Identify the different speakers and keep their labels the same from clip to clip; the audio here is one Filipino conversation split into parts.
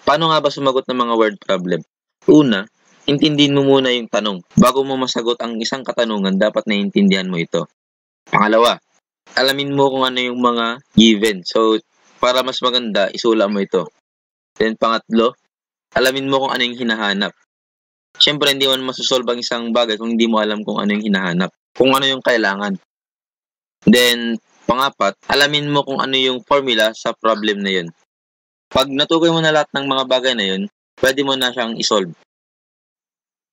Speaker 1: Paano nga ba sumagot ng mga word problem? Una, intindihin mo muna yung tanong. Bago mo masagot ang isang katanungan, dapat naiintindihan mo ito. Pangalawa, alamin mo kung ano yung mga given. So, para mas maganda, isula mo ito. Then, pangatlo, alamin mo kung ano yung hinahanap. Siyempre, hindi mo masusolve ang isang bagay kung hindi mo alam kung ano yung hinahanap. Kung ano yung kailangan. Then, pangapat, alamin mo kung ano yung formula sa problem na yun. Pag natukoy mo na lahat ng mga bagay na yun, pwede mo na siyang isolve.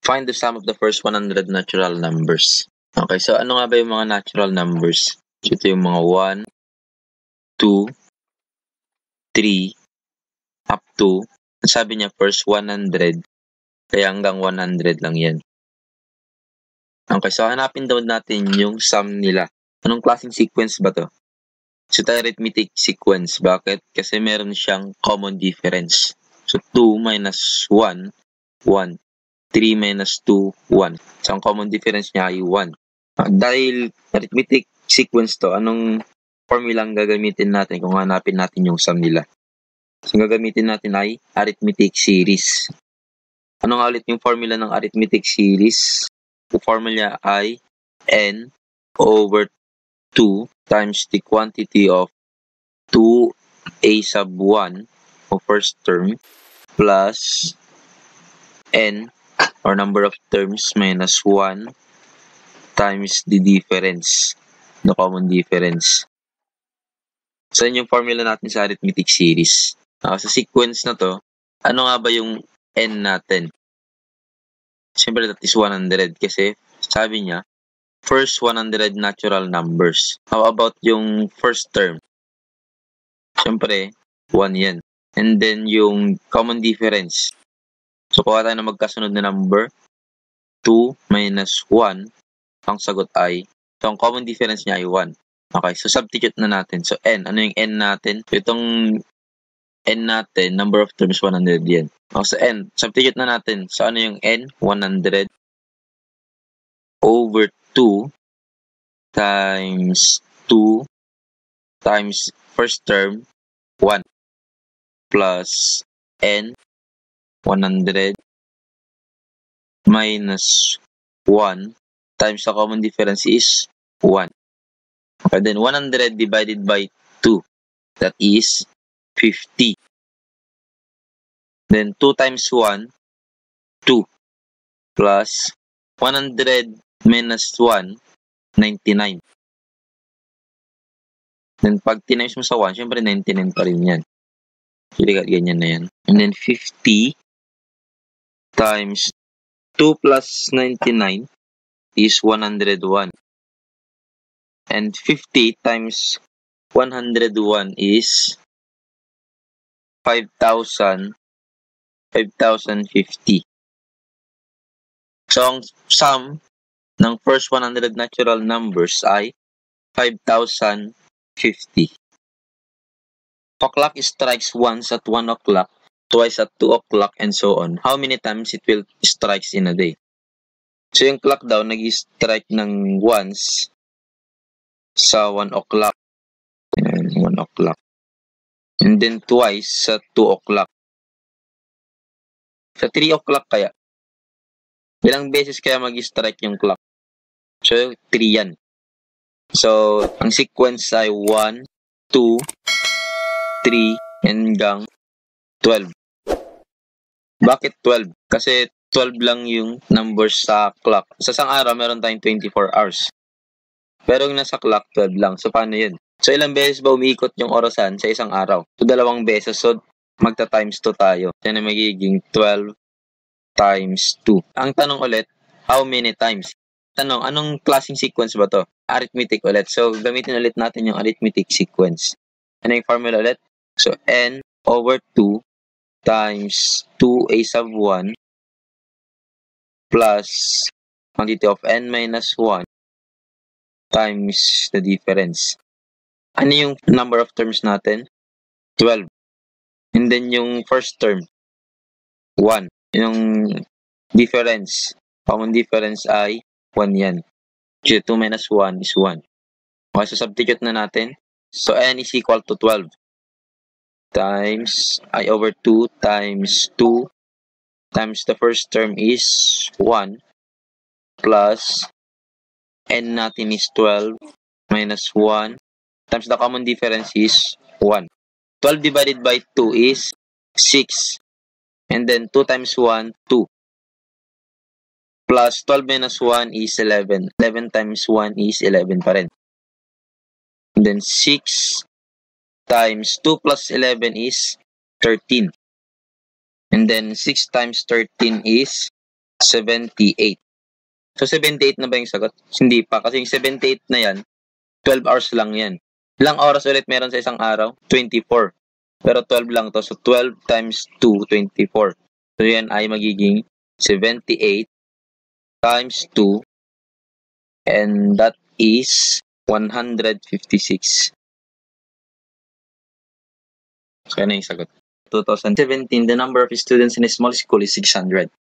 Speaker 1: Find the sum of the first 100 natural numbers. Okay, so ano nga ba yung mga natural numbers? Ito yung mga 1, 2, 3, up to, sabi niya first 100, kaya hanggang 100 lang yan. Okay, so hanapin daw natin yung sum nila. Anong klaseng sequence ba to? So, arithmetic sequence. Bakit? Kasi meron siyang common difference. So, 2 minus 1, 1. 3 minus 2, 1. So, ang common difference niya ay 1. Dahil arithmetic sequence to, anong formula ang gagamitin natin kung hanapin natin yung sum nila? So, ang gagamitin natin ay arithmetic series. Ano nga ulit yung formula ng arithmetic series? Yung formula ay n over 2 times the quantity of 2a sub 1 o first term plus n or number of terms minus 1 times the difference, the common difference. So, yun yung formula natin sa arithmetic series. Sa sequence na to, ano nga ba yung n natin? Siyempre, that is 100 kasi sabi niya, first 100 natural numbers. How about yung first term? Siyempre, 1 yan. And then, yung common difference. So, kuha tayo na magkasunod na number. 2 minus 1. Ang sagot ay, so, ang common difference niya ay 1. Okay, so substitute na natin. So, n. Ano yung n natin? So, itong n natin, number of terms, 100 yan. Okay, so, n. Substitute na natin. So, ano yung n? 100 over 2 times 2 times first term, 1 plus n, 100 minus 1 times the common difference is 1. Okay, then 100 divided by 2, that is 50. Then 2 times 1, 2 plus 100 minus 1, 99. Then pag tinimes mo sa 1, syempre 99 pa rin yan. So, ganyan na yan. And then 50 times 2 plus 99 is 101. And 50 times 101 is 5,050. So, ang sum ng first 100 natural numbers ay 5,050. If a clock strikes once at 1 o'clock, twice at 2 o'clock, and so on, how many times it will strikes in a day? So, yung clock daw, nag-strike ng once sa 1 o'clock. 1 o'clock. And then twice sa 2 o'clock. Sa 3 o'clock kaya? Ilang beses kaya mag-strike yung clock? So, 3 yan. So, ang sequence ay 1, 2, 3, hanggang 12. Bakit 12? Kasi 12 lang yung numbers sa clock. Sa isang araw, meron tayong 24 hours. Pero yung nasa clock, 12 lang. So, paano yun? So, ilang beses ba umiikot yung orasan sa isang araw? So, 2 beses. So, magta-times 2 tayo. Yan ang magiging 12 times 2. Ang tanong ulit, how many times? Tanong, anong klaseng sequence ba to? Arithmetic ulit. So, gamitin ulit natin yung arithmetic sequence. Ano yung formula ulit? So, n over 2 times 2a sub 1 plus quantity of n minus 1 times the difference. Ano yung number of terms natin? 12. And then yung first term, 1. Yung difference, common difference ay 1 yan. So, 2 minus 1 is 1. Okay, so substitute na natin. So, n is equal to 12 times I over 2 times 2 times the first term is 1 plus n natin is 12 minus 1 times the common difference is 1. 12 divided by 2 is 6. And then 2 times 1, 2. Plus 12 minus 1 is 11. 11 times 1 is 11 pa rin. And then 6 times 2 plus 11 is 13. And then 6 times 13 is 78. So 78 na ba yung sagot? Hindi pa. Kasi yung 78 na yan, 12 hours lang yan. Ilang oras ulit meron sa isang araw? 24. Pero 12 lang to. So 12 times 2, 24. So yan ay magiging 78 times 2. And that is 156. So yan na yung sagot. 2017, the number of students in a small school is 600.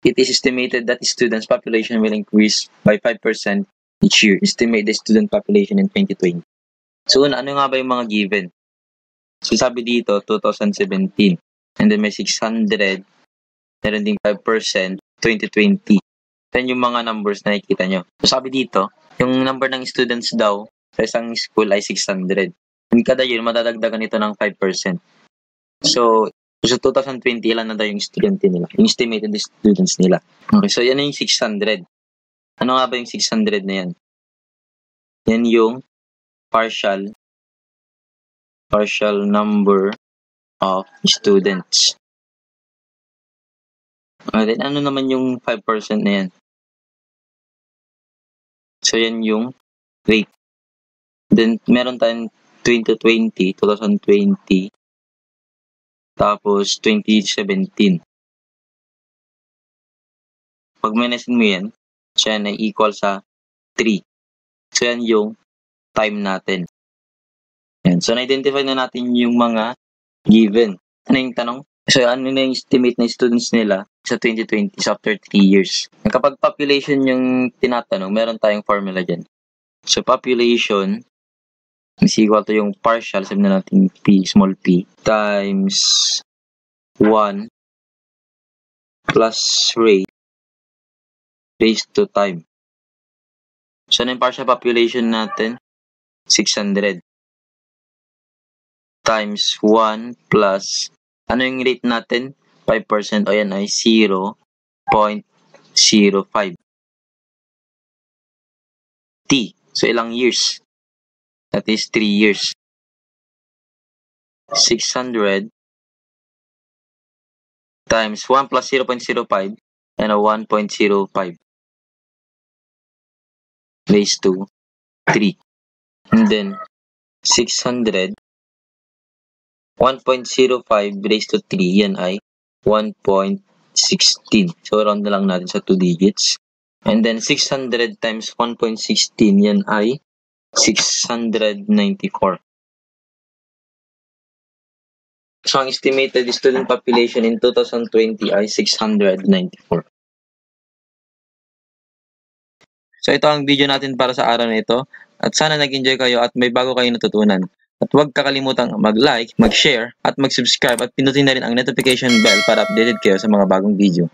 Speaker 1: It is estimated that the students' population will increase by 5% each year. Estimate the student population in 2020. So, ano nga ba yung mga given? So, sabi dito, 2017. And then may 600. Meron ding 5%, 2020. Then yung mga numbers na nakikita nyo. So, sabi dito, yung number ng students daw sa isang school ay 600. And kada year, madadagdagan ito ng 5%. So 2020, ilan na daw yung estudyante nila? Yung estimated students nila. Okay, so yan yung 600. Ano nga ba yung 600 na yan? Yan yung partial number of students. Okay, then ano naman yung 5% na yan? So yan yung rate. Then meron tayong 2020, tapos 2017. Pag minusin mo yan, siya na equal sa 3. So yan yung time natin. Yan. So na-identify na natin yung mga given. Ano yung tanong? So ano na yung estimate na students nila sa 2020 after 3 years. Kapag population yung tinatanong, meron tayong formula dyan. So population is equal to yung partial, sabi na natin p, small p, times 1 plus rate raised to time. So, ano yung partial population natin? 600 times 1 plus, ano yung rate natin? 5%, o yan ay 0.05 t. So, ilang years? That is 3 years. 600 times 1 plus 0.05 and a 1.05 raised to 3. And then 600 1.05 raised to 3, yan ay 1.16. So, round na lang natin sa 2 digits. And then 600 times 1.16, yan ay 694. So, ang estimated student population in 2020 ay 694. So, ito ang video natin para sa araw na ito. At sana nag-enjoy kayo at may bago kayong natutunan. At huwag kakalimutang mag-like, mag-share, at mag-subscribe at pinutin na rin ang notification bell para updated kayo sa mga bagong video.